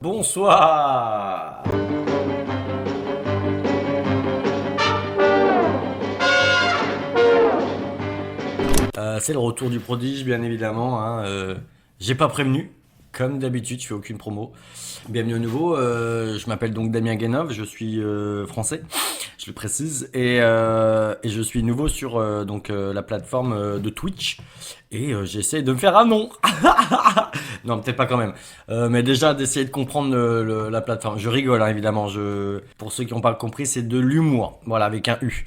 Bonsoir. C'est le retour du prodige, bien évidemment. J'ai pas prévenu, comme d'habitude, je fais aucune promo. Bienvenue au nouveau. Je m'appelle donc Damien Guénov, je suis français, je le précise, et je suis nouveau sur la plateforme de Twitch. Et j'essaie de me faire un nom. Non, peut-être pas quand même. Mais déjà d'essayer de comprendre la plateforme. Je rigole, hein, évidemment. Pour ceux qui n'ont pas compris, c'est de l'humour. Voilà, avec un U.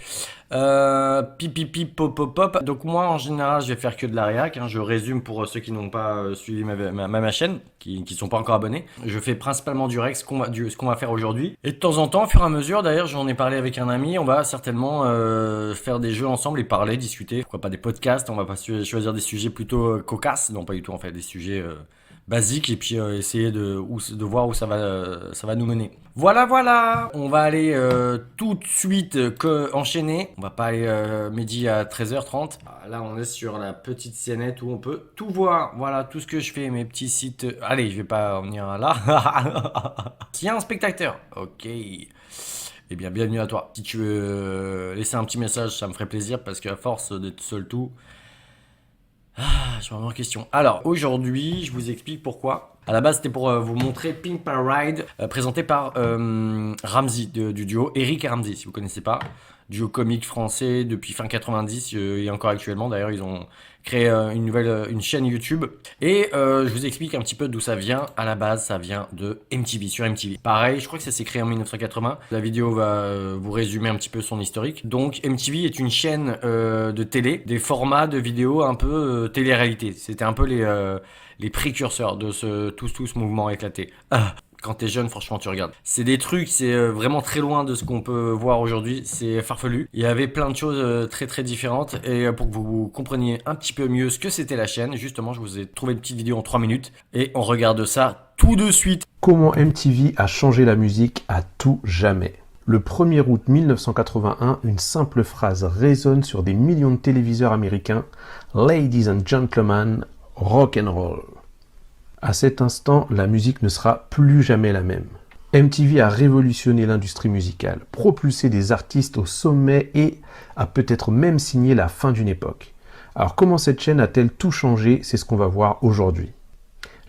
Pipipi pop pop pop. Donc moi, en général, je vais faire que de la réac. Je résume pour ceux qui n'ont pas suivi ma chaîne, qui sont pas encore abonnés. Je fais principalement du rec, ce qu'on va faire aujourd'hui. Et de temps en temps, au fur et à mesure, d'ailleurs, j'en ai parlé avec un ami, on va certainement faire des jeux ensemble et parler, discuter. Pourquoi pas des podcasts. On va pas choisir des sujets plutôt cocasses. Non, pas du tout, en fait, des sujets basique et puis essayer de voir où ça va nous mener. Voilà, on va aller tout de suite enchaîner. On va pas aller midi à 13h30. Là, on est sur la petite scénette où on peut tout voir. Voilà, tout ce que je fais, mes petits sites. Allez, je vais pas en venir là. S'il y a un spectateur, ok. Eh bien, bienvenue à toi. Si tu veux laisser un petit message, ça me ferait plaisir parce qu'à force d'être seul tout, je me remets en question. Alors, aujourd'hui, je vous explique pourquoi. À la base, c'était pour vous montrer Pink Parade, présenté par Ramzy, du duo Eric et Ramzy, si vous ne connaissez pas. Duo comique français depuis fin 90 et encore actuellement. D'ailleurs, ils ont créé une chaîne YouTube. Et je vous explique un petit peu d'où ça vient. À la base, ça vient de MTV, sur MTV. Pareil, je crois que ça s'est créé en 1980. La vidéo va vous résumer un petit peu son historique. Donc, MTV est une chaîne de télé, des formats de vidéos un peu télé-réalité. C'était un peu les précurseurs de tout ce mouvement éclaté. Quand t'es jeune, franchement, tu regardes. C'est des trucs, c'est vraiment très loin de ce qu'on peut voir aujourd'hui. C'est farfelu. Il y avait plein de choses très très différentes. Et pour que vous compreniez un petit peu mieux ce que c'était la chaîne, justement, je vous ai trouvé une petite vidéo en 3 minutes. Et on regarde ça tout de suite. Comment MTV a changé la musique à tout jamais. Le 1er août 1981, une simple phrase résonne sur des millions de téléviseurs américains. Ladies and gentlemen, rock and roll. À cet instant, la musique ne sera plus jamais la même. MTV a révolutionné l'industrie musicale, propulsé des artistes au sommet et a peut-être même signé la fin d'une époque. Alors comment cette chaîne a-t-elle tout changé? C'est ce qu'on va voir aujourd'hui.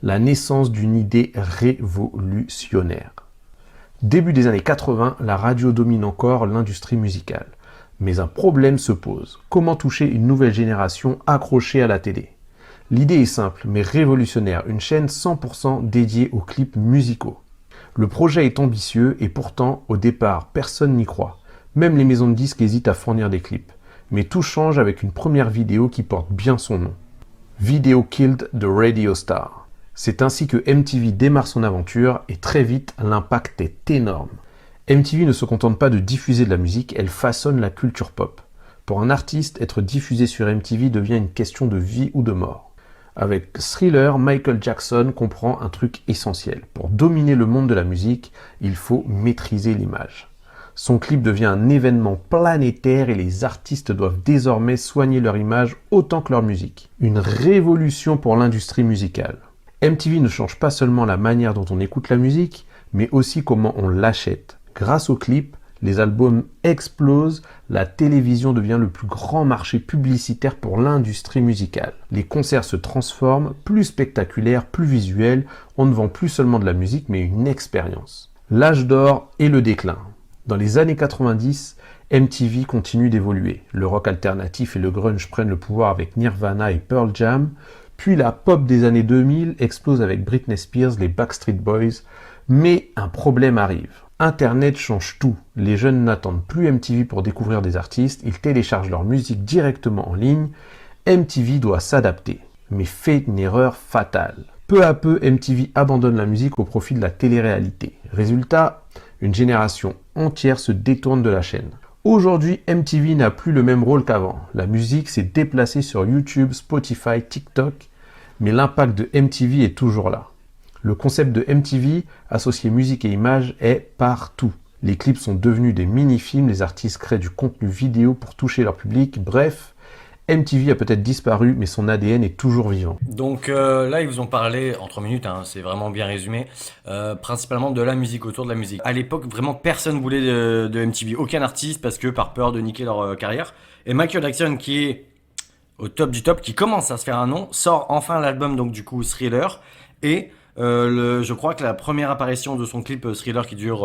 La naissance d'une idée révolutionnaire. Début des années 80, la radio domine encore l'industrie musicale. Mais un problème se pose. Comment toucher une nouvelle génération accrochée à la télé? L'idée est simple, mais révolutionnaire, une chaîne 100% dédiée aux clips musicaux. Le projet est ambitieux et pourtant, au départ, personne n'y croit. Même les maisons de disques hésitent à fournir des clips. Mais tout change avec une première vidéo qui porte bien son nom. Video Killed the Radio Star. C'est ainsi que MTV démarre son aventure et très vite, l'impact est énorme. MTV ne se contente pas de diffuser de la musique, elle façonne la culture pop. Pour un artiste, être diffusé sur MTV devient une question de vie ou de mort. Avec Thriller, Michael Jackson comprend un truc essentiel. Pour dominer le monde de la musique, il faut maîtriser l'image. Son clip devient un événement planétaire et les artistes doivent désormais soigner leur image autant que leur musique. Une révolution pour l'industrie musicale. MTV ne change pas seulement la manière dont on écoute la musique, mais aussi comment on l'achète. Grâce aux clips, les albums explosent, la télévision devient le plus grand marché publicitaire pour l'industrie musicale. Les concerts se transforment, plus spectaculaires, plus visuels, on ne vend plus seulement de la musique mais une expérience. L'âge d'or et le déclin. Dans les années 90, MTV continue d'évoluer. Le rock alternatif et le grunge prennent le pouvoir avec Nirvana et Pearl Jam, puis la pop des années 2000 explose avec Britney Spears, les Backstreet Boys, mais un problème arrive. Internet change tout. Les jeunes n'attendent plus MTV pour découvrir des artistes, ils téléchargent leur musique directement en ligne. MTV doit s'adapter, mais fait une erreur fatale. Peu à peu, MTV abandonne la musique au profit de la télé-réalité. Résultat, une génération entière se détourne de la chaîne. Aujourd'hui, MTV n'a plus le même rôle qu'avant. La musique s'est déplacée sur YouTube, Spotify, TikTok, mais l'impact de MTV est toujours là. Le concept de MTV, associé musique et image, est partout. Les clips sont devenus des mini-films, les artistes créent du contenu vidéo pour toucher leur public. Bref, MTV a peut-être disparu, mais son ADN est toujours vivant. Donc là, ils vous ont parlé, en 3 minutes, hein, c'est vraiment bien résumé, principalement de la musique, autour de la musique. À l'époque, vraiment, personne voulait de MTV, aucun artiste, parce que par peur de niquer leur carrière. Et Michael Jackson, qui est au top du top, qui commence à se faire un nom, sort enfin l'album, donc du coup, Thriller, et je crois que la première apparition de son clip Thriller, qui dure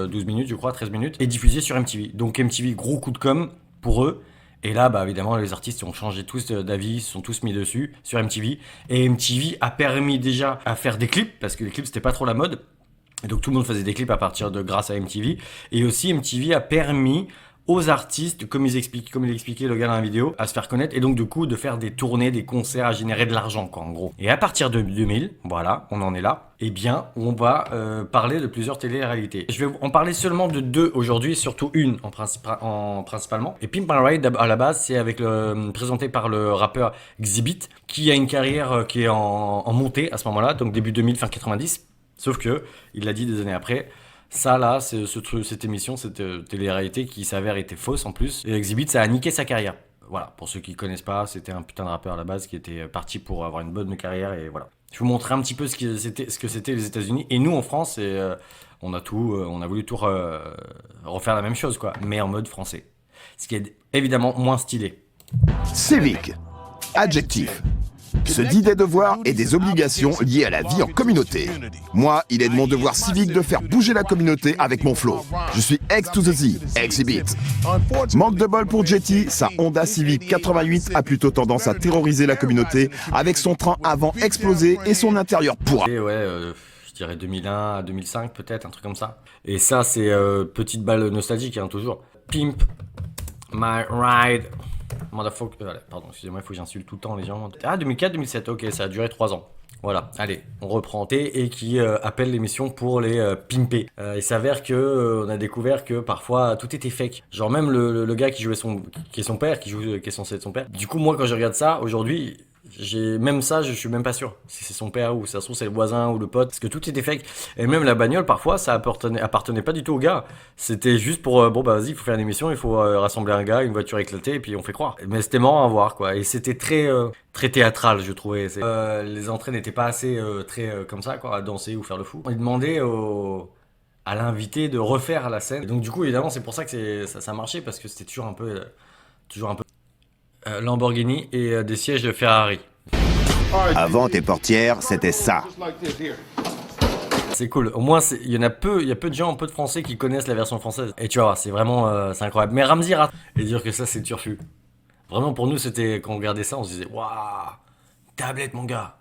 12 minutes, je crois, 13 minutes, est diffusée sur MTV. Donc MTV, gros coup de com' pour eux. Et là, bah, évidemment, les artistes ont changé tous d'avis, se sont tous mis dessus sur MTV. Et MTV a permis déjà à faire des clips, parce que les clips, c'était pas trop la mode. Et donc tout le monde faisait des clips grâce à MTV. Et aussi, MTV a permis aux artistes, comme il expliquait le gars dans la vidéo, à se faire connaître et donc du coup de faire des tournées, des concerts, à générer de l'argent quoi en gros. Et à partir de 2000, voilà, on en est là, eh bien on va parler de plusieurs télé-réalités. Je vais en parler seulement de 2 aujourd'hui, surtout une principalement. Et Pimp My Ride à la base c'est présenté par le rappeur Xzibit qui a une carrière qui est en montée à ce moment-là, donc début 2000, fin 90, sauf que, il l'a dit des années après, ça là, cette émission, cette télé-réalité qui s'avère était fausse en plus. Et Xzibit, ça a niqué sa carrière. Voilà, pour ceux qui connaissent pas, c'était un putain de rappeur à la base qui était parti pour avoir une bonne carrière et voilà. Je vais vous montrer un petit peu ce que c'était les États-Unis. Et nous en France, on a voulu tout refaire la même chose quoi, mais en mode français. Ce qui est évidemment moins stylé. Civique. Adjectif. Se dit des devoirs et des obligations liées à la vie en communauté. Moi, il est de mon devoir civique de faire bouger la communauté avec mon flow. Je suis X to the Z, Xzibit. Manque de bol pour Jetty, sa Honda Civic 88 a plutôt tendance à terroriser la communauté avec son train avant explosé et son intérieur pourra. Et ouais, je dirais 2001 à 2005 peut-être, un truc comme ça. Et ça, c'est petite balle nostalgique, hein, toujours. Pimp My Ride. Motherfucker. Pardon, excusez-moi, il faut que j'insulte tout le temps les gens. Ah, 2004-2007, ok, ça a duré 3 ans. Voilà, allez, on reprend. Et qui appelle l'émission pour les pimper. Il s'avère que on a découvert que parfois tout était fake. Genre même le gars qui jouait qui est son père, qui est censé être son père. Du coup, moi quand je regarde ça aujourd'hui, même ça, je suis même pas sûr si c'est son père ou ça se trouve c'est le voisin ou le pote, parce que tout était fake. Et même la bagnole parfois ça appartenait pas du tout au gars. C'était juste pour bon bah vas-y, il faut faire une émission, il faut rassembler un gars, une voiture éclatée et puis on fait croire. Mais c'était marrant à voir quoi. Et c'était très théâtral je trouvais. Les entrées n'étaient pas assez très comme ça quoi, à danser ou faire le fou. On demandait à l'invité de refaire la scène. Et donc du coup évidemment c'est pour ça que ça marchait, parce que c'était toujours un peu Lamborghini et des sièges de Ferrari. Avant tes portières, c'était ça. C'est cool. Au moins, il y a peu de gens, peu de Français qui connaissent la version française. Et tu vois, c'est vraiment, c'est incroyable. Mais Ramzy rate. Et dire que ça, c'est turfu. Vraiment, pour nous, c'était quand on regardait ça, on se disait, waouh, tablette, mon gars.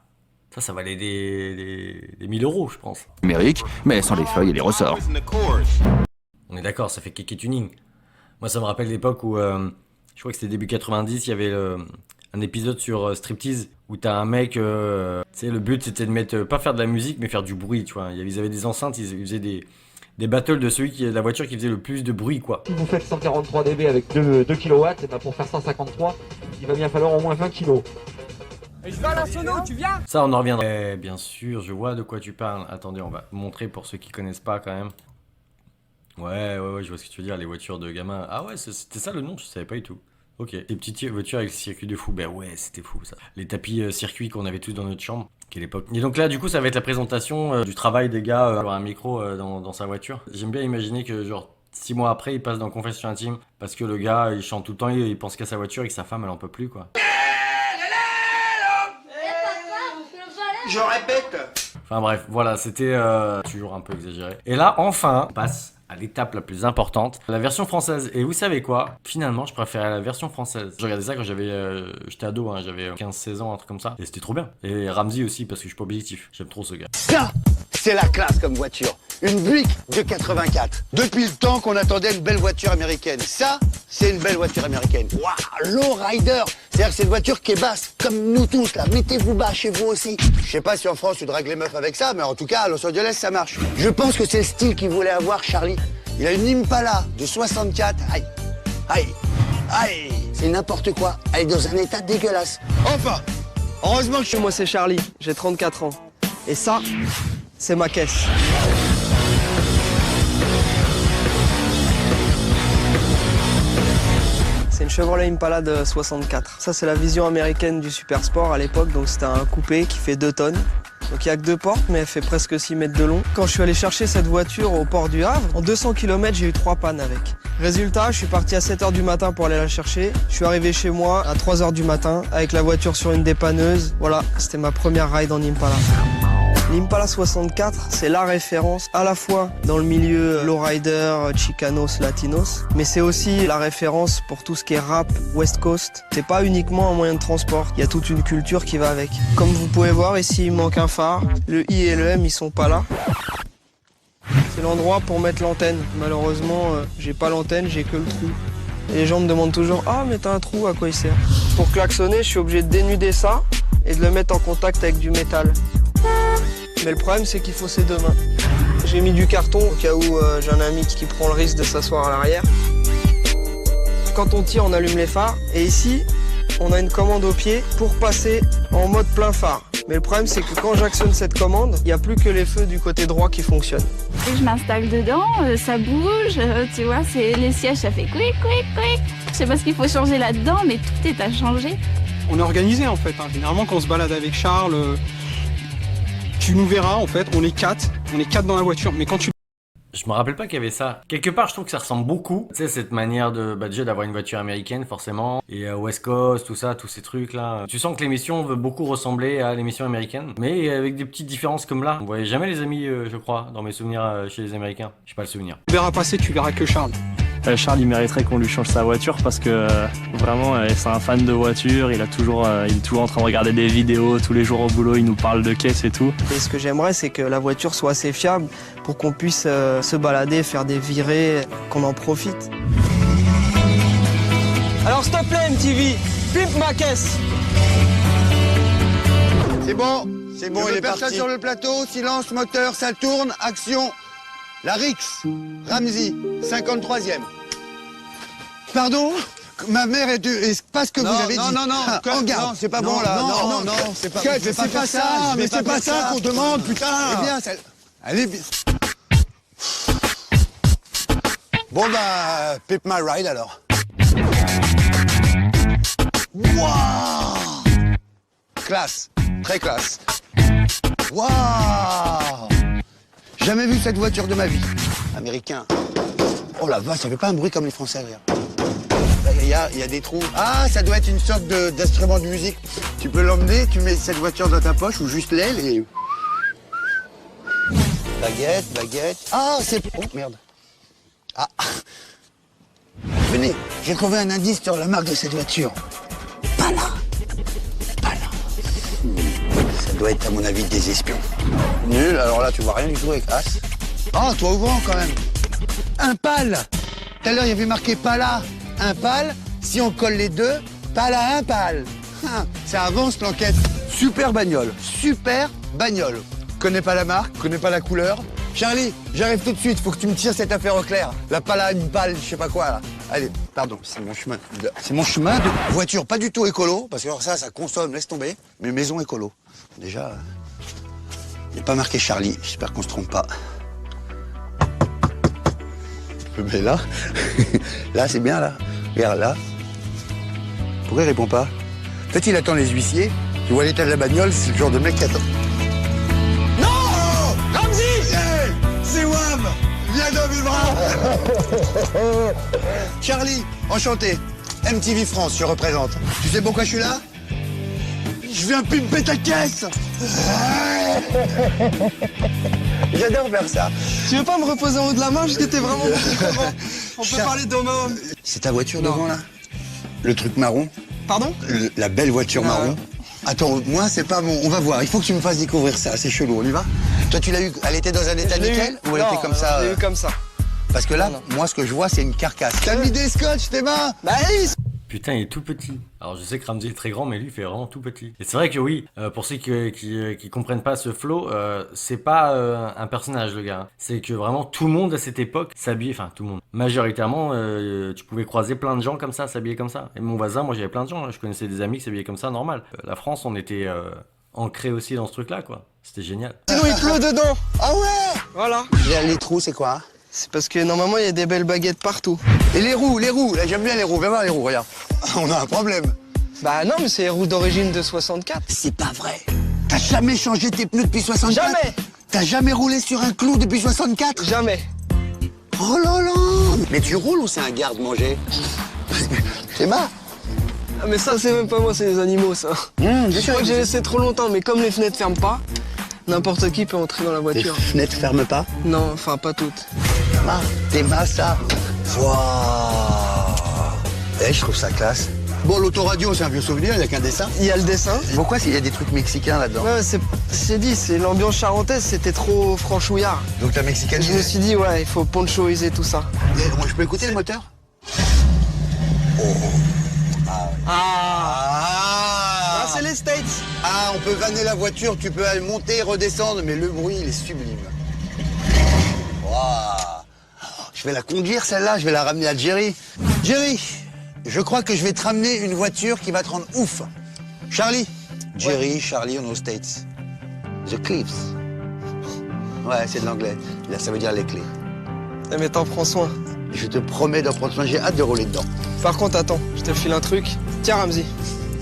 Ça valait des 1000 euros, je pense. Numérique, mais sans les feuilles et les ressorts. On est d'accord, ça fait kéké tuning. Moi, ça me rappelle l'époque où, je crois que c'était début 90, il y avait un épisode sur Striptease où t'as un mec, tu sais, le but c'était de mettre, pas faire de la musique, mais faire du bruit, tu vois. Ils avaient des enceintes, ils faisaient des battles de la voiture qui faisait le plus de bruit, quoi. Si vous faites 143 dB avec 2 kW, et ben pour faire 153, il va bien falloir au moins 20 kg. Et je vais à la sono, tu viens? Ça, on en reviendra. Bien sûr, je vois de quoi tu parles. Attendez, on va montrer pour ceux qui connaissent pas quand même. Ouais, je vois ce que tu veux dire, les voitures de gamins. Ah ouais, c'était ça le nom, je savais pas du tout. Ok, les petites voitures avec circuit de fou, ben ouais, c'était fou ça. Les tapis circuits qu'on avait tous dans notre chambre, quelle époque. Et donc là, du coup, ça va être la présentation du travail des gars avoir un micro dans sa voiture. J'aime bien imaginer que genre 6 mois après, il passe dans Confession Intime parce que le gars, il chante tout le temps, il pense qu'à sa voiture et que sa femme, elle en peut plus, quoi. Je répète. Enfin bref, voilà, c'était toujours un peu exagéré. Et là, enfin, on passe à l'étape la plus importante, la version française. Et vous savez quoi? Finalement, je préférais la version française. Je regardais ça quand j'étais ado, hein, j'avais 15-16 ans, un truc comme ça. Et c'était trop bien. Et Ramzy aussi, parce que je suis pas objectif. J'aime trop ce gars. Ça, c'est la classe comme voiture. Une Buick de 84. Depuis le temps qu'on attendait une belle voiture américaine. Ça, c'est une belle voiture américaine. Waouh, low rider. C'est-à-dire que c'est une voiture qui est basse, comme nous tous là. Mettez-vous bas chez vous aussi. Je sais pas si en France tu dragues les meufs avec ça, mais en tout cas à Los Angeles ça marche. Je pense que c'est le style qu'il voulait avoir Charlie. Il a une Impala de 64. Aïe. C'est n'importe quoi. Elle est dans un état dégueulasse. Enfin, heureusement que je suis... Moi c'est Charlie, j'ai 34 ans. Et ça, c'est ma caisse. C'est une Chevrolet Impala de 64. Ça, c'est la vision américaine du super sport à l'époque. Donc c'était un coupé qui fait 2 tonnes. Donc il n'y a que 2 portes, mais elle fait presque 6 mètres de long. Quand je suis allé chercher cette voiture au port du Havre, en 200 km, j'ai eu 3 pannes avec. Résultat, je suis parti à 7h du matin pour aller la chercher. Je suis arrivé chez moi à 3h du matin avec la voiture sur une dépanneuse. Voilà, c'était ma première ride en Impala. L'Impala 64, c'est la référence à la fois dans le milieu lowrider, chicanos, latinos, mais c'est aussi la référence pour tout ce qui est rap, West Coast. C'est pas uniquement un moyen de transport, il y a toute une culture qui va avec. Comme vous pouvez voir ici, il manque un phare. Le I et le M, ils sont pas là. C'est l'endroit pour mettre l'antenne. Malheureusement, j'ai pas l'antenne, j'ai que le trou. Et les gens me demandent toujours « Ah, mais t'as un trou, à quoi il sert ?» Pour klaxonner, je suis obligé de dénuder ça et de le mettre en contact avec du métal. Mais le problème, c'est qu'il faut ses 2 mains. J'ai mis du carton au cas où j'ai un ami qui prend le risque de s'asseoir à l'arrière. Quand on tire, on allume les phares. Et ici, on a une commande au pied pour passer en mode plein phare. Mais le problème, c'est que quand j'actionne cette commande, il n'y a plus que les feux du côté droit qui fonctionnent. Et je m'installe dedans, ça bouge, tu vois, les sièges, ça fait clic, clic, clic. Je sais pas ce qu'il faut changer là-dedans, mais tout est à changer. On est organisé en fait. Généralement, quand on se balade avec Charles, tu nous verras en fait, on est 4 dans la voiture. Mais quand tu... Je me rappelle pas qu'il y avait ça. Quelque part, je trouve que ça ressemble beaucoup. Tu sais, cette manière de, déjà d'avoir une voiture américaine, forcément. Et West Coast, tout ça, tous ces trucs-là. Tu sens que l'émission veut beaucoup ressembler à l'émission américaine. Mais avec des petites différences comme là. On voyait jamais les amis, je crois, dans mes souvenirs chez les Américains. J'ai pas le souvenir. Tu verras passer, tu verras que Charles. Charles, il mériterait qu'on lui change sa voiture parce que vraiment, c'est un fan de voiture. Il est toujours en train de regarder des vidéos tous les jours au boulot. Il nous parle de caisse et tout. Et ce que j'aimerais, c'est que la voiture soit assez fiable pour qu'on puisse se balader, faire des virées, qu'on en profite. Alors, s'il te plaît, MTV, pimpe ma caisse. C'est bon, il est parti. Sur le plateau, silence, moteur, ça tourne, action. La Rix, Ramsey, 53e. Pardon? Ma mère est pas ce que vous avez dit. Non, non, c'est pas bon là. Non, c'est pas ça. Mais c'est pas ça qu'on demande, putain. Eh bien, ça... Allez, bien. Bon bah, pip my ride alors. Waouh! Classe, très classe. Waouh! Jamais vu cette voiture de ma vie. Américain. Oh la vache, ça fait pas un bruit comme les Français, regarde. Il y a des trous. Ah, ça doit être une sorte d'instrument de musique. Tu peux l'emmener, tu mets cette voiture dans ta poche ou juste l'aile et... Baguette. Ah, c'est... Oh, merde. Ah. Venez, j'ai trouvé un indice sur la marque de cette voiture. Pala. Ça doit être, à mon avis, des espions. Nul, alors là, tu vois rien du tout avec As. Oh, toi ouvrant, quand même. Impal. Tout à l'heure, il y avait marqué Pala. Impal. Si on colle les deux, Pala, Impal. Ça avance, l'enquête. Super bagnole. Connais pas la marque, connais pas la couleur. Charlie, j'arrive tout de suite, faut que tu me tires cette affaire au clair. La Pala, Impal, je sais pas quoi, là. Allez, pardon, c'est mon chemin. C'est mon chemin de voiture, pas du tout écolo, parce que alors ça consomme, laisse tomber. Mais maison écolo. Déjà, il n'y a pas marqué Charlie, j'espère qu'on se trompe pas. Mais là, là c'est bien là. Regarde là. Pourquoi il répond pas? Peut-être il attend les huissiers. Tu vois l'état de la bagnole, c'est le genre de mec qui attend. Non! Ramsey! Hey, c'est Wham! Viens dans mes bras! Charlie, enchanté. MTV France, je représente. Tu sais pourquoi je suis là? Je viens pimper ta caisse. J'adore faire ça. Tu veux pas me reposer en haut de la main jusqu'à t'es vraiment content? On peut parler d'homo. C'est ta voiture devant là? Le truc marron? Pardon? La belle voiture marron? Attends, moi c'est pas bon. On va voir. Il faut que tu me fasses découvrir ça. C'est chelou. On y va? Toi tu l'as eu? Elle était dans un état nickel? Ou elle était comme ça? Je l'ai eu comme ça. Parce que là, moi ce que je vois c'est une carcasse. T'as mis des scotch tes mains? Bah oui. Putain, il est tout petit. Alors je sais que Ramsey est très grand, mais lui il fait vraiment tout petit. Et c'est vrai que oui, pour ceux qui comprennent pas ce flow, c'est pas un personnage le gars. C'est que vraiment tout le monde à cette époque s'habillait, enfin tout le monde. Majoritairement, tu pouvais croiser plein de gens comme ça, s'habiller comme ça. Et mon voisin, moi j'avais plein de gens, je connaissais des amis qui s'habillaient comme ça, normal. La France, on était ancré aussi dans ce truc-là, quoi. C'était génial. Sinon il pleut dedans. Ah ouais. Voilà. Les trous, c'est quoi? C'est parce que normalement, il y a des belles baguettes partout. Et les roues, là j'aime bien les roues, viens voir les roues, regarde. On a un problème. Bah non, mais c'est les roues d'origine de 64. C'est pas vrai. T'as jamais changé tes pneus depuis 64? Jamais. T'as jamais roulé sur un clou depuis 64? Jamais. Oh là là. Mais tu roules ou c'est un garde-manger? C'est marrant. Ah, mais ça, c'est même pas moi, c'est les animaux, ça. Je crois que j'ai laissé trop longtemps, mais comme les fenêtres ferment pas, n'importe qui peut entrer dans la Les voiture. fenêtres ferment pas? Non, enfin, pas toutes. Ah, t'es ça. Waouh. Eh, je trouve ça classe. Bon, l'autoradio, c'est un vieux souvenir, il n'y a qu'un dessin. Il y a le dessin. Pourquoi s'il y a des trucs mexicains là-dedans? Ouais, c'est dit, c'est l'ambiance charentaise, c'était trop franchouillard. Donc t'as Je mexicanisé. me suis dit, ouais, il faut ponchoiser tout ça. Et moi, je peux écouter le moteur? Ah, c'est les States. Ah, on peut vanner la voiture, tu peux aller monter et redescendre, mais le bruit, il est sublime. Waouh. Je vais la conduire, celle-là, je vais la ramener à Jerry. Jerry, je crois que je vais te ramener une voiture qui va te rendre ouf. Charlie. Jerry, Charlie, on est aux States. The Cliffs. Ouais, c'est de l'anglais. Là, ça veut dire les clés. Eh, mais t'en prends soin. Je te promets d'en prendre soin, j'ai hâte de rouler dedans. Par contre, attends, je te file un truc. Tiens, Ramzi.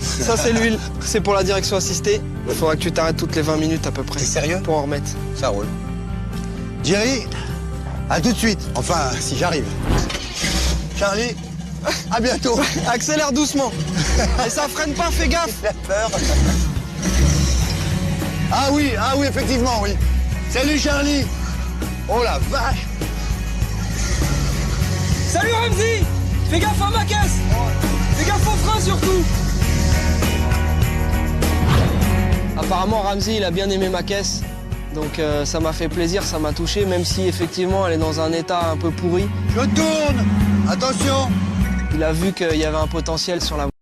Ça, c'est l'huile. C'est pour la direction assistée. Il faudra que tu t'arrêtes toutes les 20 minutes à peu près. T'es sérieux? Pour en remettre. Ça roule. Jerry, à tout de suite. Enfin, si j'arrive. Charlie, à bientôt. Accélère doucement. Et ça freine pas, fais gaffe. J'ai peur. Ah oui, effectivement, oui. Salut Charlie. Oh la vache. Salut Ramzi. Fais gaffe à ma caisse. Fais gaffe aux freins surtout. Apparemment, Ramzi, il a bien aimé ma caisse. Donc ça m'a fait plaisir, ça m'a touché, même si effectivement elle est dans un état un peu pourri. Je tourne. Attention. Il a vu qu'il y avait un potentiel sur la voiture.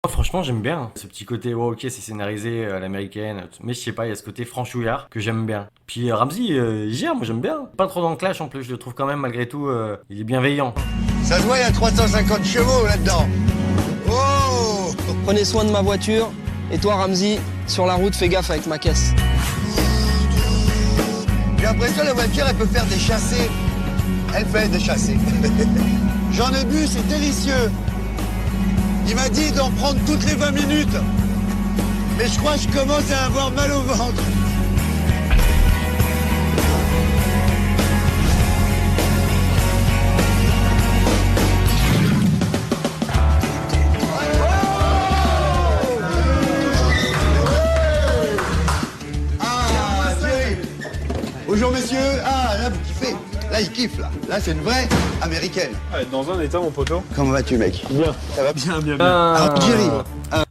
Franchement, j'aime bien ce petit côté, ouais, ok, c'est scénarisé à l'américaine, mais je sais pas, il y a ce côté franchouillard que j'aime bien. Puis Ramzi, il gère, moi j'aime bien. Pas trop dans le clash en plus, je le trouve quand même malgré tout, il est bienveillant. Ça se voit, il y a 350 chevaux là-dedans. Oh. Prenez soin de ma voiture. Et toi, Ramzi, sur la route, fais gaffe avec ma caisse. J'ai l'impression que la voiture, elle peut faire des chassés. Elle fait des chassés. J'en ai bu, c'est délicieux. Il m'a dit d'en prendre toutes les 20 minutes. Mais je crois que je commence à avoir mal au ventre. Bonjour messieurs. Ah, là vous kiffez. Là il kiffe là. Là c'est une vraie américaine. Ouais, dans un état mon poteau. Comment vas-tu mec? Bien. Ça va Bien. Alors Jerry.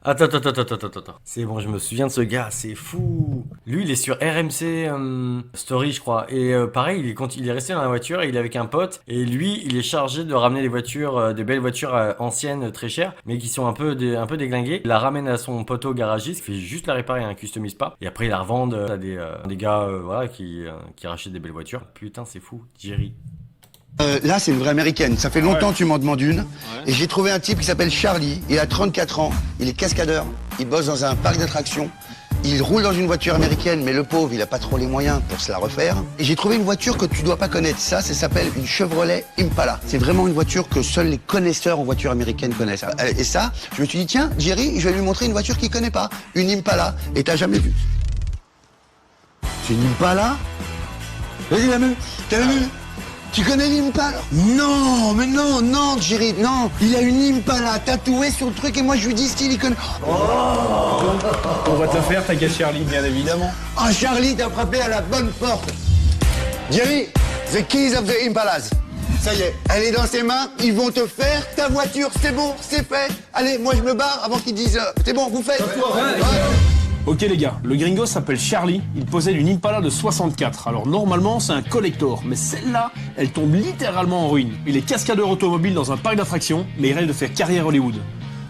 Attends. C'est bon, je me souviens de ce gars, c'est fou. Lui, il est sur RMC Story, je crois. Et pareil, il est resté dans la voiture, il est avec un pote. Et lui, il est chargé de ramener des voitures, des belles voitures anciennes, très chères, mais qui sont un peu déglinguées. Il la ramène à son poteau garagiste, il fait juste la réparer, il customise pas. Et après, il la revend à des gars voilà, qui rachètent des belles voitures. Putain, c'est fou, Jerry. Là, c'est une vraie américaine. Ça fait longtemps que tu m'en demandes une. Et j'ai trouvé un type qui s'appelle Charlie. Il a 34 ans. Il est cascadeur. Il bosse dans un parc d'attractions. Il roule dans une voiture américaine, mais le pauvre, il a pas trop les moyens pour se la refaire. Et j'ai trouvé une voiture que tu dois pas connaître. Ça s'appelle une Chevrolet Impala. C'est vraiment une voiture que seuls les connaisseurs en voiture américaine connaissent. Et ça, je me suis dit, tiens, Jerry, je vais lui montrer une voiture qu'il connaît pas. Une Impala. Et t'as jamais vu. C'est une Impala? Vas-y, la meuf. T'as vu? Tu connais l'Impala? Non, mais non, Jerry, non. Il a une Impala tatouée sur le truc et moi je lui dis style, il connaît. On va te la faire, ta gueule Charlie, bien évidemment. Ah, Charlie, t'as frappé à la bonne porte. Jerry, the keys of the Impalas. Ça y est, elle est dans ses mains, ils vont te faire ta voiture, c'est bon, c'est fait. Allez, moi je me barre avant qu'ils disent c'est bon, vous faites. Ok les gars, le gringo s'appelle Charlie, il possède une Impala de 64. Alors normalement c'est un collector, mais celle-là, elle tombe littéralement en ruine. Il est cascadeur automobile dans un parc d'attractions, mais il rêve de faire carrière Hollywood.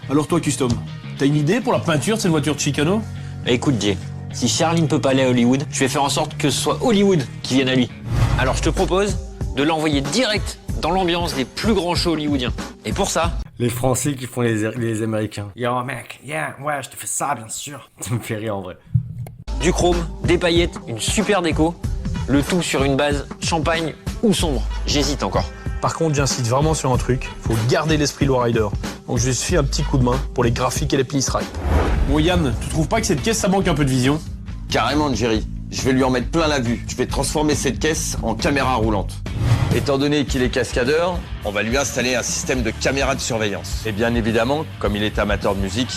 Alors toi Custom, t'as une idée pour la peinture de cette voiture de Chicano? Écoute Jay, si Charlie ne peut pas aller à Hollywood, je vais faire en sorte que ce soit Hollywood qui vienne à lui. Alors je te propose de l'envoyer direct dans l'ambiance des plus grands shows hollywoodiens. Et pour ça... Les Français qui font les Américains. Yo mec, yeah, ouais, je te fais ça bien sûr. Ça me fait rire en vrai. Du chrome, des paillettes, une super déco, le tout sur une base champagne ou sombre. J'hésite encore. Par contre, j'insiste vraiment sur un truc, faut garder l'esprit lowrider. Donc je suis un petit coup de main pour les graphiques et les pinstripes. Bon Yann, tu trouves pas que cette caisse ça manque un peu de vision? Carrément, Jerry. Je vais lui en mettre plein la vue. Je vais transformer cette caisse en caméra roulante. Étant donné qu'il est cascadeur, on va lui installer un système de caméra de surveillance. Et bien évidemment, comme il est amateur de musique,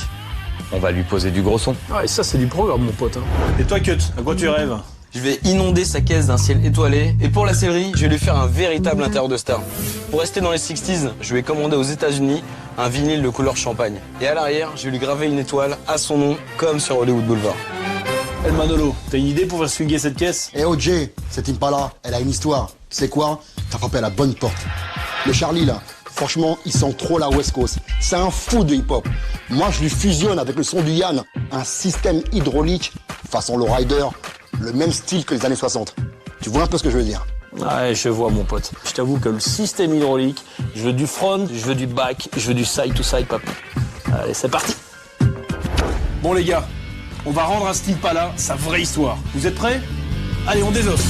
on va lui poser du gros son. Ah, et ça c'est du programme mon pote. Et toi Cut, à quoi tu rêves? Je vais inonder sa caisse d'un ciel étoilé. Et pour la céleri, je vais lui faire un véritable intérieur de star. Pour rester dans les 60s, je vais commander aux États-Unis un vinyle de couleur champagne. Et à l'arrière, je vais lui graver une étoile à son nom, comme sur Hollywood Boulevard. El Manolo, t'as une idée pour faire swinguer cette caisse? Eh OJ, cette Impala, elle a une histoire. Tu sais quoi? T'as frappé à la bonne porte. Le Charlie, là, franchement, il sent trop la West Coast. C'est un fou de hip-hop. Moi, je lui fusionne avec le son du Yann, un système hydraulique, façon lowrider, le même style que les années 60. Tu vois un peu ce que je veux dire? Ouais, je vois mon pote. Je t'avoue que le système hydraulique, je veux du front, je veux du back, je veux du side to side, papa. Allez, c'est parti. Bon les gars, on va rendre à Steve Pala sa vraie histoire. Vous êtes prêts? Allez, on désosse.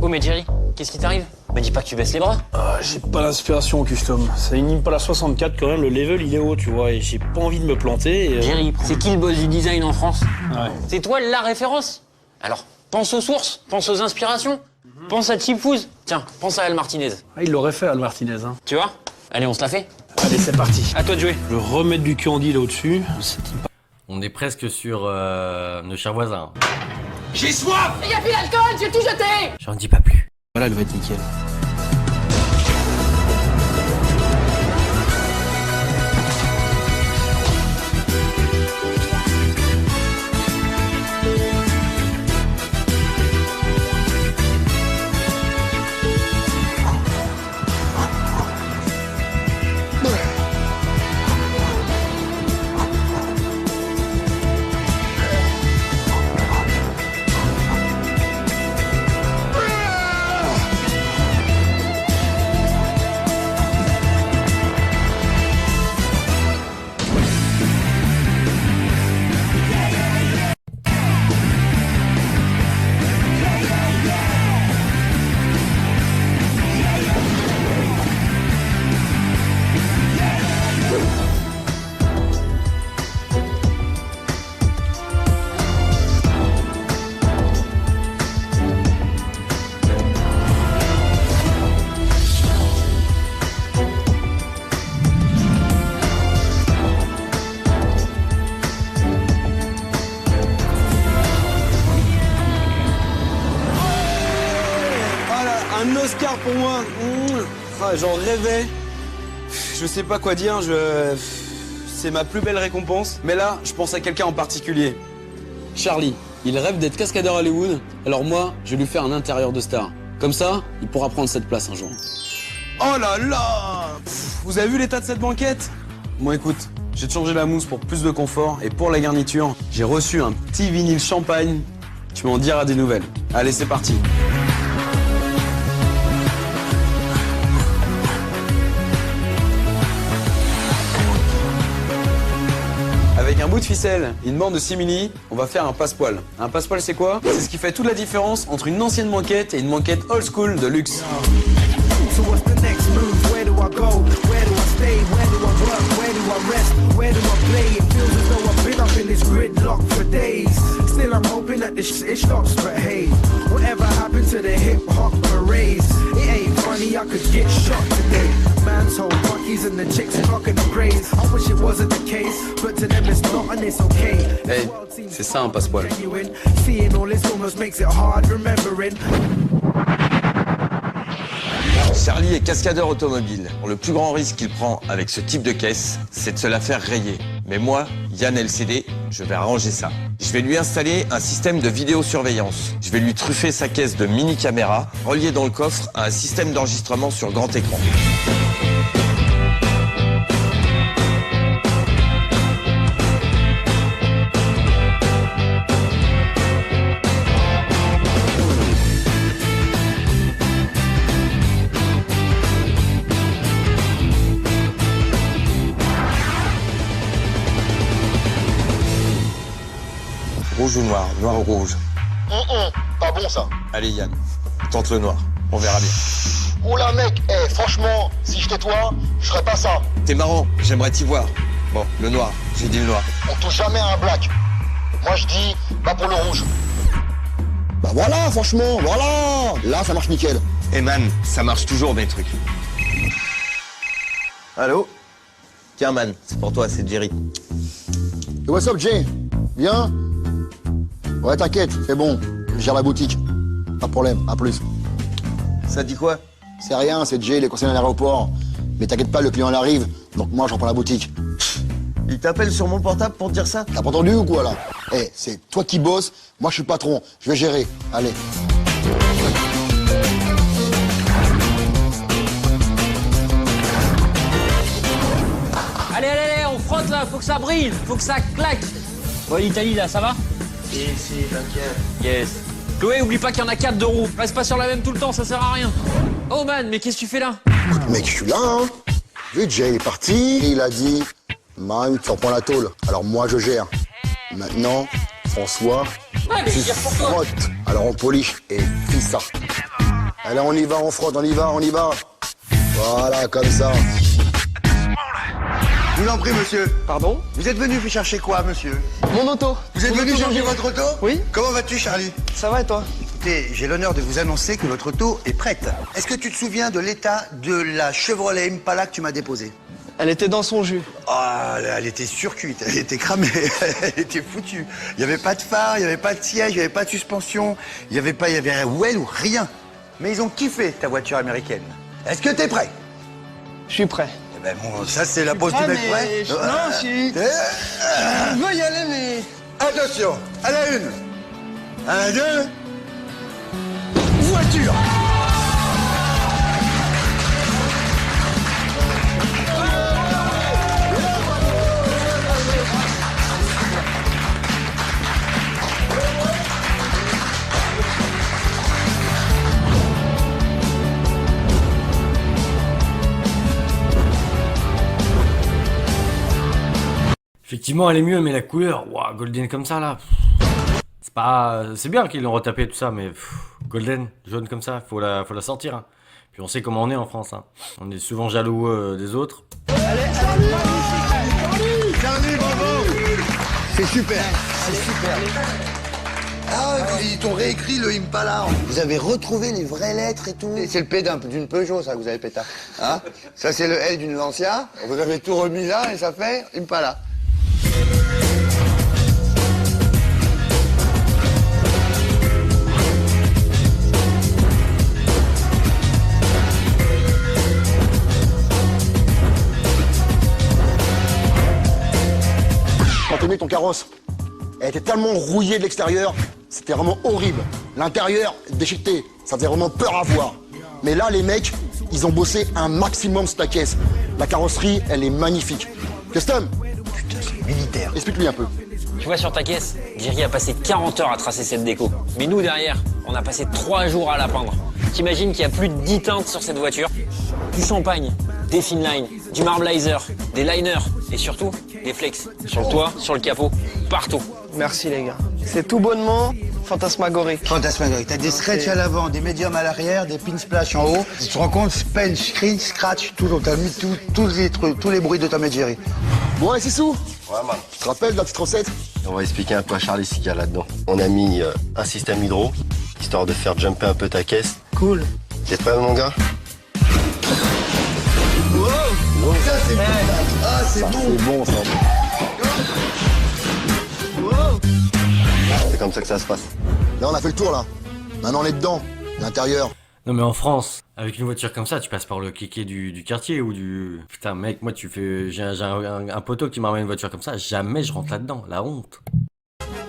Oh mais Jerry, qu'est-ce qui t'arrive? Me dis pas que tu baisses les bras. Ah, j'ai pas l'inspiration au custom. C'est une Impala 64 quand même, le level il est haut, tu vois, et j'ai pas envie de me planter. Et Jerry, c'est qui le boss du design en France? Ouais. C'est toi la référence. Alors, pense aux sources, pense aux inspirations, pense à Chip Foose. Tiens, pense à Al Martinez. Ah, il l'aurait fait Al Martinez, hein. Tu vois? Allez, on se la fait? Allez, c'est parti. À toi de jouer. Je vais remettre du candy là au-dessus. On est presque sur nos chers voisins. J'ai soif! Il y a plus d'alcool, j'ai tout jeté! J'en dis pas plus. Voilà, elle va être nickel. Un Oscar pour moi. Ah, j'en rêvais. Je sais pas quoi dire. C'est ma plus belle récompense. Mais là, je pense à quelqu'un en particulier. Charlie. Il rêve d'être cascadeur à Hollywood. Alors moi, je vais lui faire un intérieur de star. Comme ça, il pourra prendre cette place un jour. Oh là là! Vous avez vu l'état de cette banquette? Bon écoute, j'ai changé la mousse pour plus de confort. Et pour la garniture, j'ai reçu un petit vinyle champagne. Tu m'en diras des nouvelles. Allez, c'est parti. Avec un bout de ficelle, une bande de simili, on va faire un passepoil. Un passepoil, c'est quoi? C'est ce qui fait toute la différence entre une ancienne banquette et une banquette old school de luxe. So what's the next move? Where do I go? Where do I stay? Where do I work? Where do I rest? Where do I play? It feels as though I've been up in this gridlock for days. Still I'm hoping that this shit stops, but hey, whatever happened to the hip-hop parades? It ain't funny, I could get shot today. Man's whole buckies and the chicks clocking the braids. I wish it wasn't the case, but to them it's not and it's okay. Hey, c'est ça un passepoil. Seeing all this almost makes it hard remembering. Charlie est cascadeur automobile. Le plus grand risque qu'il prend avec ce type de caisse, c'est de se la faire rayer. Mais moi, Yann LCD, je vais arranger ça. Je vais lui installer un système de vidéosurveillance. Je vais lui truffer sa caisse de mini-caméra, reliée dans le coffre à un système d'enregistrement sur grand écran. Rouge ou noir? Noir ou rouge? Pas bon ça. Allez Yann, tente le noir, on verra bien. Oula mec, franchement, si j'étais toi, je ferais pas ça. T'es marrant, j'aimerais t'y voir. Bon, le noir, j'ai dit le noir. On touche jamais à un black. Moi je dis, va pour le rouge. Bah voilà, franchement, voilà. Là, ça marche nickel. Eh man, ça marche toujours mes trucs. Allô? Tiens man, c'est pour toi, c'est Jerry. What's up Jay? Bien? Ouais, t'inquiète, c'est bon. Je gère la boutique. Pas de problème, à plus. Ça dit quoi? C'est rien, c'est Jay, il est conseiller à l'aéroport. Mais t'inquiète pas, le client il arrive, donc moi je reprends la boutique. Il t'appelle sur mon portable pour te dire ça? T'as pas entendu ou quoi là? C'est toi qui bosses, moi je suis le patron, je vais gérer. Allez. Allez, on frotte là, faut que ça brille, faut que ça claque. Bon, l'Italie là, ça va? Si, t'inquiète. Yes. Chloé, oublie pas qu'il y en a 4 de roues. Reste pas sur la même tout le temps, ça sert à rien. Oh man, mais qu'est-ce que tu fais là? Écoute mec, je suis là, hein. Vu Jay est parti, il a dit, man, tu reprends la tôle. Alors moi je gère. Maintenant, François, tu frottes. Alors on polish et fais ça. Allez, on y va, on frotte, on y va. Voilà, comme ça. Je vous en prie, monsieur. Pardon? Vous êtes venu chercher quoi, monsieur? Mon auto. Vous êtes venu changer votre auto? Oui. Comment vas-tu, Charlie? Ça va et toi? Écoutez, j'ai l'honneur de vous annoncer que votre auto est prête. Est-ce que tu te souviens de l'état de la Chevrolet Impala que tu m'as déposée? Elle était dans son jus. Ah, elle était surcuite, elle était cramée, elle était foutue. Il n'y avait pas de phare, il n'y avait pas de siège, il n'y avait pas de suspension, il y avait well ou rien. Mais ils ont kiffé ta voiture américaine. Est-ce que t'es prêt? Je suis prêt. Eh ben bon, ça c'est la pause du mec prêt. Non, si. Je veux y aller, mais... Attention, à la une. 1, 2. Voiture. Effectivement, elle est mieux, mais la couleur, waouh, golden comme ça là. C'est bien qu'ils l'ont retapé tout ça, mais golden, jaune comme ça, faut la sortir. Hein. Puis on sait comment on est en France. Hein. On est souvent jaloux des autres. Charlie, bravo. C'est super. Ah, ils t'ont réécrit le Impala. Vous avez retrouvé les vraies lettres et tout. C'est le P d'une Peugeot, ça, que vous avez pétard. Hein? Ça, c'est le L d'une Lancia. Vous avez tout remis là et ça fait Impala. Quand t'as mis ton carrosse, elle était tellement rouillée de l'extérieur, c'était vraiment horrible. L'intérieur, déchiqueté, ça faisait vraiment peur à voir. Mais là, les mecs, ils ont bossé un maximum sur ta caisse. La carrosserie, elle est magnifique. Custom? Putain, c'est militaire. Explique-lui un peu. Tu vois sur ta caisse, Jerry a passé 40 heures à tracer cette déco. Mais nous derrière, on a passé 3 jours à la peindre. T'imagines qu'il y a plus de 10 teintes sur cette voiture? Du champagne, des finlines, du marbleizer, des liners et surtout des flex. Sur le toit, sur le capot, partout. Merci les gars. C'est tout bonnement fantasmagorique. Fantasmagorique. T'as des scratchs à l'avant, des médiums à l'arrière, des pin splash en haut. Tu te rends compte, spen, screen, scratch, tout. T'as mis tous les bruits de Tom et Jerry. Bon, et Sissou, Ouais, man. tu te rappelles de la petite recette? On va expliquer un peu à Charlie ce qu'il y a là-dedans. On a mis un système hydro, histoire de faire jumper un peu ta caisse. Cool. T'es prêt, mon gars? Wow. Ça, c'est bon. Ah, c'est bon. C'est bon, ça. Wow. C'est comme ça que ça se passe. Là, on a fait le tour, là. Maintenant, on est dedans, l'intérieur. Non mais en France, avec une voiture comme ça, tu passes par le kéké du quartier ou du... Putain mec, moi tu fais... J'ai un poteau qui m'amène une voiture comme ça, jamais je rentre là-dedans, la honte.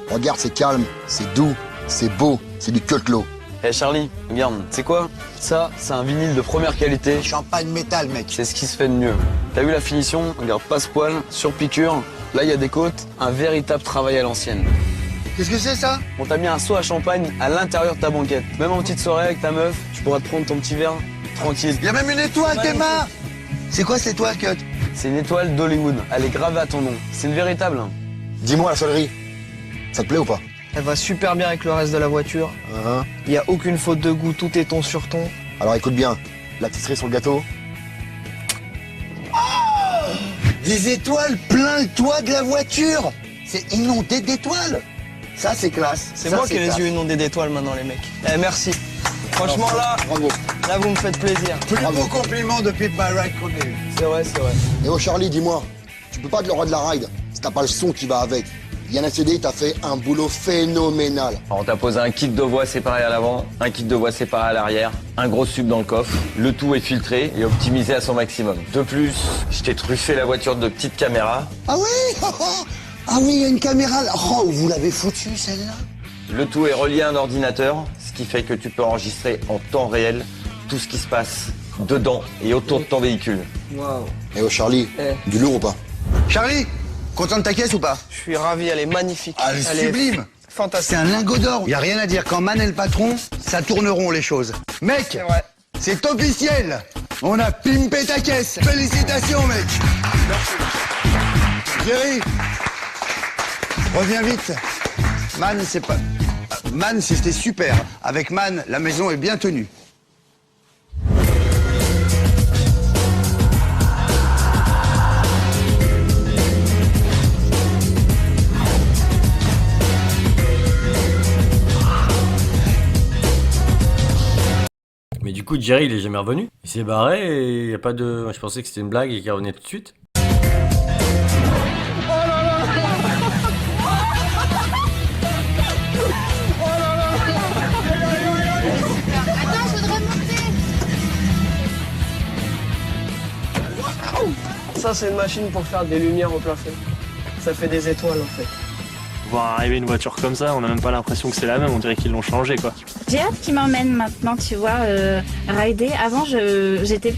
Regarde, c'est calme, c'est doux, c'est beau, c'est du Cutlo. Eh Charlie, regarde, c'est quoi? Ça, c'est un vinyle de première qualité. Champagne métal, mec. C'est ce qui se fait de mieux. T'as vu la finition? Regarde, passe-poil, sur piqûre. Là, il y a des côtes, un véritable travail à l'ancienne. Qu'est-ce que c'est ça? On t'a mis un seau à champagne à l'intérieur de ta banquette. Même en petite soirée avec ta meuf, tu pourras te prendre ton petit verre tranquille. Il y a même une étoile, Théma. C'est quoi cette étoile, Cut? C'est une étoile d'Hollywood. Elle est gravée à ton nom. C'est une véritable. Dis-moi, la solerie, ça te plaît ou pas? Elle va super bien avec le reste de la voiture. Il n'y a aucune faute de goût, tout est ton sur ton. Alors écoute bien, la petite cerise sur le gâteau. Des étoiles plein le toit de la voiture. C'est inondé d'étoiles. Ça, c'est classe. C'est Ça, moi qui ai les classe. yeux inondés d'étoiles maintenant, les mecs. Eh, merci. Franchement, là, Bravo. là, vous me faites plaisir. Plus beau compliment depuis My Ride qu'on ait eu. C'est vrai, c'est vrai. Et oh Charlie, dis-moi, tu peux pas être le roi de la ride si t'as pas le son qui va avec. Yann CD t'a fait un boulot phénoménal. Alors, on t'a posé un kit de voix séparé à l'avant, un kit de voix séparé à l'arrière, un gros sub dans le coffre. Le tout est filtré et optimisé à son maximum. De plus, je t'ai truffé la voiture de petites caméras. Ah oui. Ah oui, il y a une caméra là. Oh, vous l'avez foutue celle-là. Le tout est relié à un ordinateur, ce qui fait que tu peux enregistrer en temps réel tout ce qui se passe dedans et autour de ton véhicule. Waouh. Et oh Charlie, du lourd ou pas? Charlie, content de ta caisse ou pas? Je suis ravi, elle est magnifique. Elle est sublime. Fantastique. C'est un lingot d'or. Il y a rien à dire. Quand Man est le patron, ça tourneront les choses. Mec, C'est vrai. c'est officiel. On a pimpé ta caisse. Félicitations, mec. Jerry, reviens vite. Man, c'est pas... Man, c'était super. Avec Man, la maison est bien tenue. Mais du coup, Jerry, il est jamais revenu. Il s'est barré et il y a pas de... Je pensais que c'était une blague et qu'il revenait tout de suite. Ça, c'est une machine pour faire des lumières au plafond. Ça fait des étoiles, en fait. Voir arriver une voiture comme ça, on n'a même pas l'impression que c'est la même, on dirait qu'ils l'ont changé quoi. J'ai hâte qu'il m'emmène maintenant, tu vois, rider. Avant, j'étais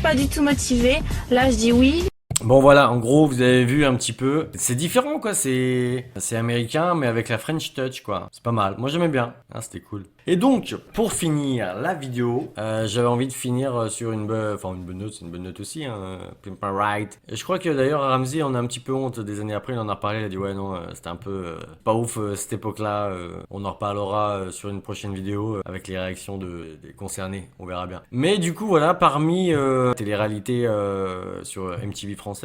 pas du tout motivée. Là, je dis oui. Bon voilà, en gros, vous avez vu un petit peu. C'est différent quoi, c'est américain mais avec la French touch quoi. C'est pas mal, moi j'aimais bien, ah, c'était cool. Et donc, pour finir la vidéo, j'avais envie de finir sur une bonne note, c'est une bonne note aussi, hein, Pimp My Ride. Et je crois que d'ailleurs Ramsey en a un petit peu honte des années après, il en a reparlé, il a dit ouais non, c'était un peu pas ouf cette époque-là, on en reparlera sur une prochaine vidéo avec les réactions des concernés, on verra bien. Mais du coup voilà, parmi télé-réalités sur MTV France,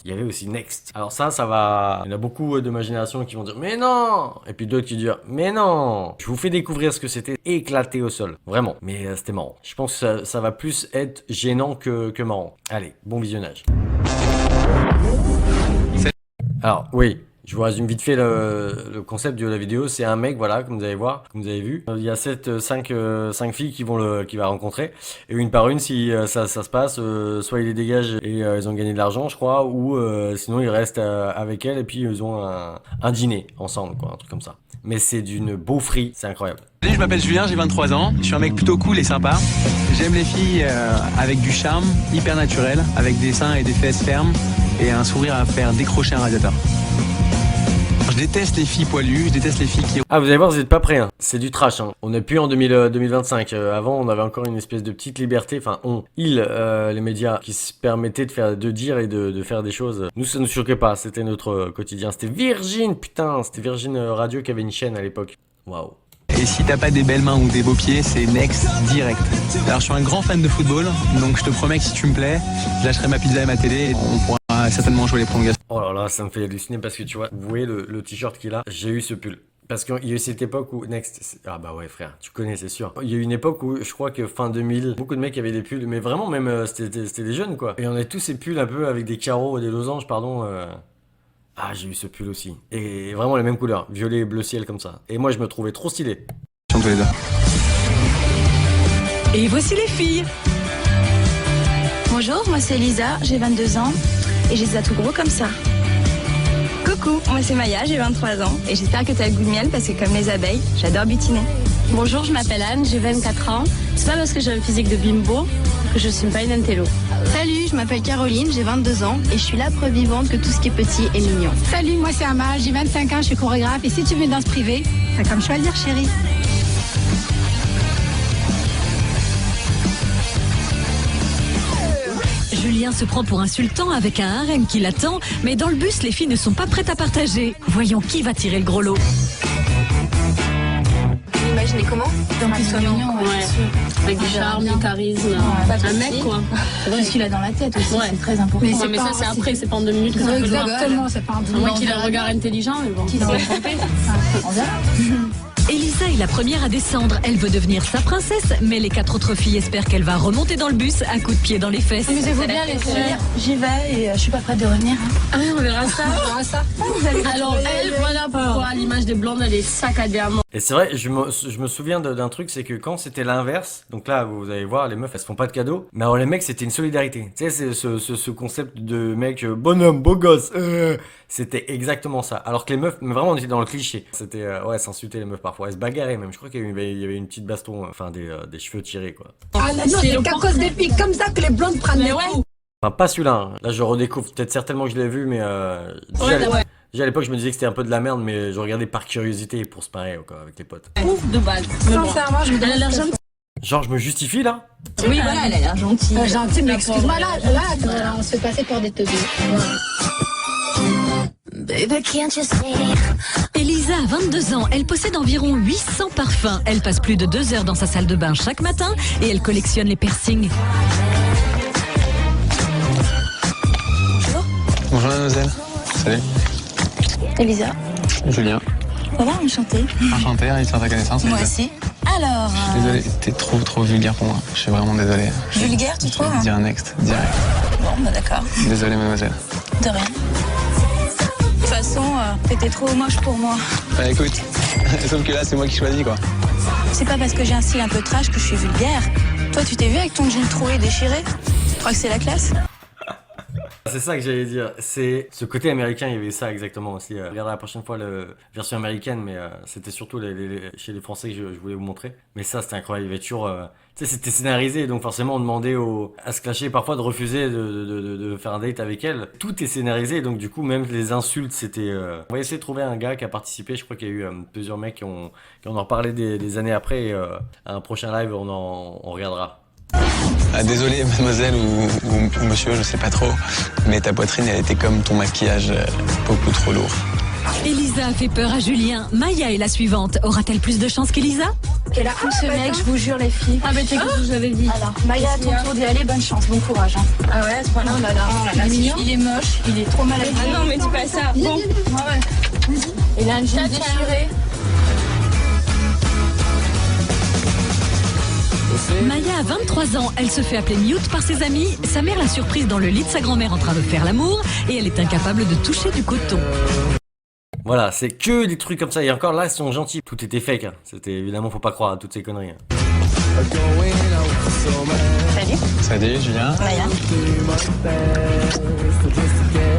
il y avait aussi Next. Alors ça va... Il y en a beaucoup de ma génération qui vont dire mais non, et puis d'autres qui disent mais non. Je vous fais découvrir ce que c'était éclaté au sol, vraiment. Mais c'était marrant. Je pense que ça va plus être gênant que marrant. Allez, bon visionnage. Alors oui, je vous résume vite fait le concept de la vidéo. C'est un mec, voilà, comme vous allez voir, comme vous avez vu. Il y a 5 filles qu'il va rencontrer. Et une par une, si ça se passe, soit il les dégage et ils ont gagné de l'argent, je crois, ou sinon ils restent avec elle et puis ils ont un dîner ensemble, quoi, un truc comme ça. Mais c'est d'une beaufrie, c'est incroyable. Je m'appelle Julien, j'ai 23 ans. Je suis un mec plutôt cool et sympa. J'aime les filles avec du charme, hyper naturel, avec des seins et des fesses fermes et un sourire à faire décrocher un radiateur. Je déteste les filles poilues, je déteste les filles qui... Ah, vous allez voir, vous êtes pas prêts, hein. C'est du trash, hein. On n'est plus en 2025. Avant, on avait encore une espèce de petite liberté, enfin, les médias, qui se permettaient de dire et de faire des choses. Nous, ça nous choquait pas, c'était notre quotidien. C'était Virgin, putain, c'était Virgin Radio qui avait une chaîne à l'époque. Waouh. Et si t'as pas des belles mains ou des beaux pieds, c'est Next direct. Alors, je suis un grand fan de football, donc je te promets que si tu me plais, je lâcherai ma pizza et ma télé et on pourra certainement jouer les prolongations. Oh là là, ça me fait halluciner parce que tu vois, vous voyez le t-shirt qu'il a, j'ai eu ce pull. Parce qu'il y a eu cette époque où Next... Ah bah ouais frère, tu connais c'est sûr. Il y a eu une époque où je crois que fin 2000, beaucoup de mecs avaient des pulls, mais vraiment même c'était des jeunes quoi. Et on avait tous ces pulls un peu avec des carreaux, des losanges pardon. Ah j'ai eu ce pull aussi. Et vraiment les mêmes couleurs, violet et bleu ciel comme ça. Et moi je me trouvais trop stylé. Tous les deux. Et voici les filles. Bonjour, moi c'est Elisa, j'ai 22 ans et j'ai des as tout gros comme ça. Coucou, moi c'est Maya, j'ai 23 ans et j'espère que tu as le goût de miel parce que comme les abeilles, j'adore butiner. Bonjour, je m'appelle Anne, j'ai 24 ans. C'est pas parce que j'ai un physique de bimbo que je suis pas une intello. Salut, je m'appelle Caroline, j'ai 22 ans et je suis la preuve vivante que tout ce qui est petit est mignon. Salut, moi c'est Amal, j'ai 25 ans, je suis chorégraphe et si tu veux une danse privée, t'as comme choisir chérie. Julien se prend pour un sultan avec un harem qui l'attend, mais dans le bus, les filles ne sont pas prêtes à partager. Voyons qui va tirer le gros lot. Vous l'imaginez comment? Donc il soit mignon, ouais. Avec du charme, du charisme. Un mec, quoi. C'est vrai ce qu'il a dans la tête aussi, c'est très important. Mais ça, c'est après, c'est pas en 2 minutes que ça peut voir. Exactement, c'est pas en 2 minutes. Moi qu'il a un regard intelligent, mais bon. Qui s'en tromper. On verra. Elisa est la première à descendre. Elle veut devenir sa princesse, mais les 4 autres filles espèrent qu'elle va remonter dans le bus à coups de pied dans les fesses. Amusez-vous bien les filles. J'y vais et je suis pas prête de revenir. Ah, on verra ça. Alors elle, voilà pourquoi l'image des blondes, elle est saccadée à mort. Et c'est vrai, je me souviens d'un truc, c'est que quand c'était l'inverse, donc là, vous allez voir, les meufs, elles se font pas de cadeaux, mais alors les mecs, c'était une solidarité. Tu sais, c'est ce concept de mec bonhomme, beau gosse, c'était exactement ça. Alors que les meufs, mais vraiment, on était dans le cliché. C'était, ouais, s'insulter les meufs parfois, elles se bagarraient même. Je crois qu'il y avait une petite baston, enfin des cheveux tirés, quoi. Ah non, c'est qu'à cause des filles comme ça que les blondes prennent les coups. Enfin, pas celui-là. Hein. Là, je redécouvre. Peut-être certainement que je l'ai vu, mais déjà à l'époque, je me disais que c'était un peu de la merde, mais je regardais par curiosité pour se marrer quoi, avec les potes. Ouf de balle. Sincèrement, je me donne l'air gentille. Genre, je me justifie là? Oui, voilà, elle a l'air gentille. Gentille, mais excuse-moi, là, on se fait passer pour des teubés. Elisa a 22 ans, elle possède environ 800 parfums. Elle passe plus de 2 heures dans sa salle de bain chaque matin et elle collectionne les piercings. Bonjour mademoiselle. Salut. Elisa. Julien. Ça va, enchanté. Enchanté, ravi de faire ta connaissance. Moi Elisa. aussi. Alors. Je suis désolé, t'es trop vulgaire pour moi. Je suis vraiment désolé. Vulgaire, tu trouves? Dire un next, direct. Bon, bah d'accord. Désolé mademoiselle. De rien. De toute façon, t'étais trop moche pour moi. Bah écoute, sauf que là c'est moi qui choisis quoi. C'est pas parce que j'ai un style un peu trash que je suis vulgaire. Toi, tu t'es vu avec ton jean troué déchiré? Tu crois que c'est la classe? C'est ça que j'allais dire, c'est ce côté américain, il y avait ça exactement aussi. Je regarderai la prochaine fois la version américaine, mais c'était surtout chez les Français que je voulais vous montrer. Mais ça, c'était incroyable, il y avait toujours... tu sais, c'était scénarisé, donc forcément on demandait à se clasher parfois de refuser de faire un date avec elle. Tout est scénarisé, donc du coup même les insultes, c'était... On va essayer de trouver un gars qui a participé, je crois qu'il y a eu plusieurs mecs qui en ont reparlé des années après, et à un prochain live on regardera. Ah, désolé mademoiselle ou monsieur, je sais pas trop, mais ta poitrine elle était comme ton maquillage, beaucoup trop lourd. Elisa a fait peur à Julien. Maya est la suivante. Aura-t-elle plus de chance qu'Elisa? Quelle a ce mec, je vous jure les filles. Ah bah t'es que je l'avais dit. Alors, Maya, à ton tour d'y aller, bonne chance, bon courage. Hein. Ah ouais, c'est pas là. Oh là là, il est mignon. Il est moche, il est trop mal habillé. Ah non, mais dis pas ça. Bon. Ouais. Il a un jean déchiré. Maya a 23 ans, elle se fait appeler Newt par ses amis. Sa mère l'a surprise dans le lit de sa grand-mère en train de faire l'amour et elle est incapable de toucher du coton. Voilà, c'est que des trucs comme ça. Et encore là, ils sont gentils. Tout était fake. Hein. C'était évidemment, faut pas croire à toutes ces conneries. Hein. Salut. Salut Julien. Maya.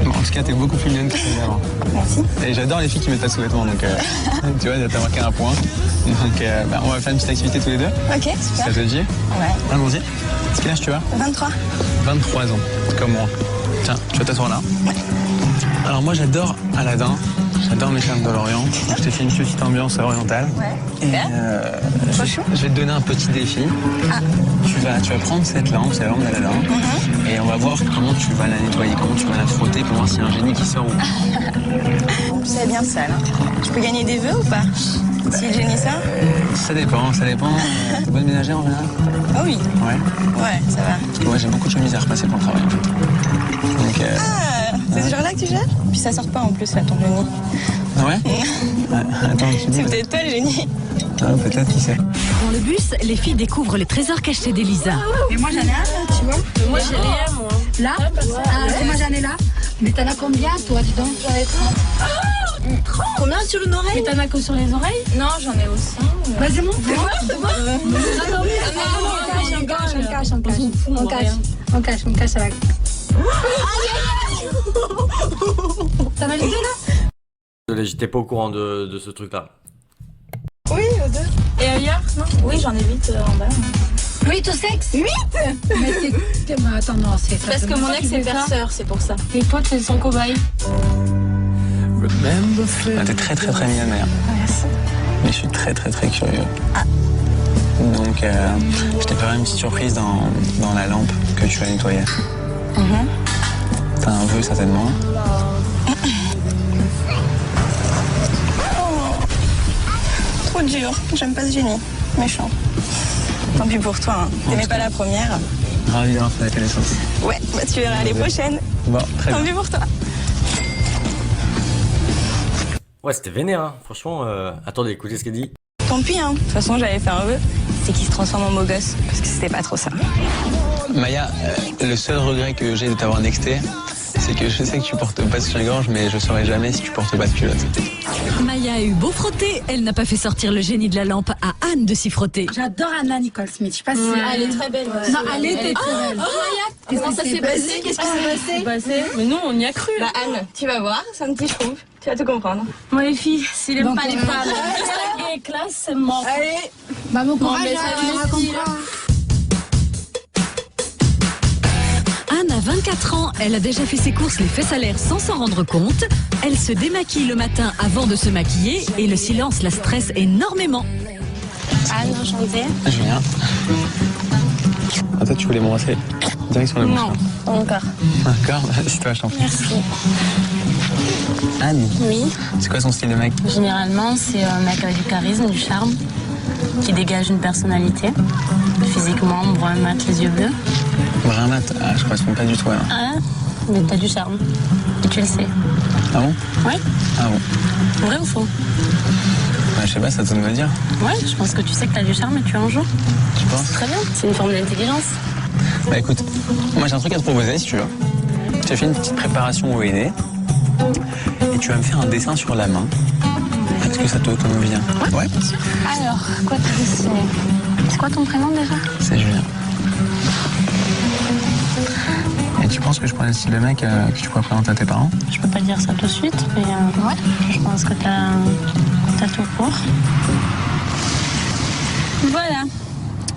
Bon, en tout cas, t'es beaucoup plus mignonne que celle d'avant. Merci. Et j'adore les filles qui mettent pas de sous-vêtements, donc tu vois, t'as marqué un point. Donc on va faire une petite activité tous les deux. Ok, super. Ça te dit? Ouais. Allons-y. Quel âge tu as? 23. 23 ans, comme moi. Tiens, tu vas t'asseoir là. Ouais. Alors moi j'adore Aladdin, j'adore mes femmes de l'Orient. Je t'ai fait une petite ambiance orientale. Ouais. Et je vais te donner un petit défi. Ah. Tu vas prendre cette lampe, c'est la lampe d'Aladdin, et on va voir comment tu vas la nettoyer, comment tu vas la frotter pour voir s'il y a un génie qui sort ou pas. C'est bien sale. Je peux gagner des vœux ou pas? Si le génie sort? Ça dépend. T'es bonne ménagère en général? Ah oui. Ouais. Ouais, ça va. Parce que moi j'ai beaucoup de chemises à repasser pour le travail en fait. Donc, c'est ce genre-là que tu gères? Puis ça sort pas en plus là, ton génie. Ah ouais? Attends, c'est peut-être toi le génie. Ah, peut-être, qui sait. Dans le bus, les filles découvrent les trésors cachés d'Elisa. Mais moi j'en ai un là, tu vois. Moi j'ai rien, moi. Là? Moi j'en ai là. Mais t'en as combien toi, dis donc? J'en ai 30. Combien sur une oreille? Mais t'en as que sur les oreilles? Non, j'en ai aussi. Vas-y, montre. On cache avec. Ça va les deux là? Désolé, j'étais pas au courant de ce truc-là. Oui, deux. Et ailleurs? Non. Oui, j'en ai 8 en bas. 8 au sexe? 8? Mais attends, non, c'est ça. Parce que mon ex est perceur, c'est pour ça. Les potes, c'est son cobaye. T'es très très très mignonne, mère. Merci. Mais je suis très très très curieux. Donc, je t'ai préparé une petite surprise dans la lampe que tu as nettoyée. T'as un vœu certainement. Trop dur, j'aime pas ce génie. Méchant. Tant pis pour toi, hein. T'aimais pas la première. Ravi d'avoir fait la connaissance. Ouais, bah tu verras les prochaines. Bon, très Tant bien. pis pour toi. Ouais, c'était vénère, hein. Franchement. Attendez, écoutez ce qu'elle dit. Tant pis, hein. De toute façon, j'avais fait un vœu. C'est qu'il se transforme en beau gosse, parce que c'était pas trop ça. Maya, le seul regret que j'ai de t'avoir nexté, c'est que je sais que tu portes pas de soutien-gorge, mais je saurais jamais si tu portes pas de culotte. Maya a eu beau frotter, elle n'a pas fait sortir le génie de la lampe à Anne de s'y frotter. J'adore Anna Nicole Smith. Je sais pas si. Elle est très belle. Non, elle était très belle. Comment ça s'est passé? Qu'est-ce qui s'est passé? Mais nous, on y a cru. Bah Anne, tu vas voir, c'est un petit chouve. Tu vas tout comprendre. Moi, les filles, s'il aime Donc, pas les femmes, et classe, c'est mort. Allez, bah bon courage, mais ça tu raconteras. Anne a 24 ans, elle a déjà fait ses courses les fesses à l'air sans s'en rendre compte. Elle se démaquille le matin avant de se maquiller et le silence la stresse énormément. Anne, enchantée. Julien. Ah, toi, tu voulais m'embrasser direct sur la bouche. Non, pas encore. D'accord, c'est toi, je t'en prie. Merci. Anne, Oui. c'est quoi son style de mec? Généralement, c'est un mec avec du charisme, du charme, qui dégage une personnalité. Physiquement, brun mat, les yeux bleus. Brun mat, ah, je correspond pas du tout. Alors. Ah, mais t'as du charme. Et tu le sais. Ah bon? Ouais. Ah bon? Vrai ou faux? Bah, je sais pas, ça te de me le dire. Ouais, je pense que tu sais que t'as du charme et tu en joues. Tu penses? Très bien, c'est une forme d'intelligence. Bah écoute, moi j'ai un truc à te proposer si tu veux. J'ai fait une petite préparation au aîné et tu vas me faire un dessin sur la main. Est-ce que ça te convient? Ouais. Alors, quoi t'as dessiné? C'est quoi ton prénom déjà? C'est Julien. Et tu penses que je prends le style de mec que tu pourrais présenter à tes parents? Je peux pas dire ça tout de suite, mais ouais, je pense que t'as tout pour. Voilà.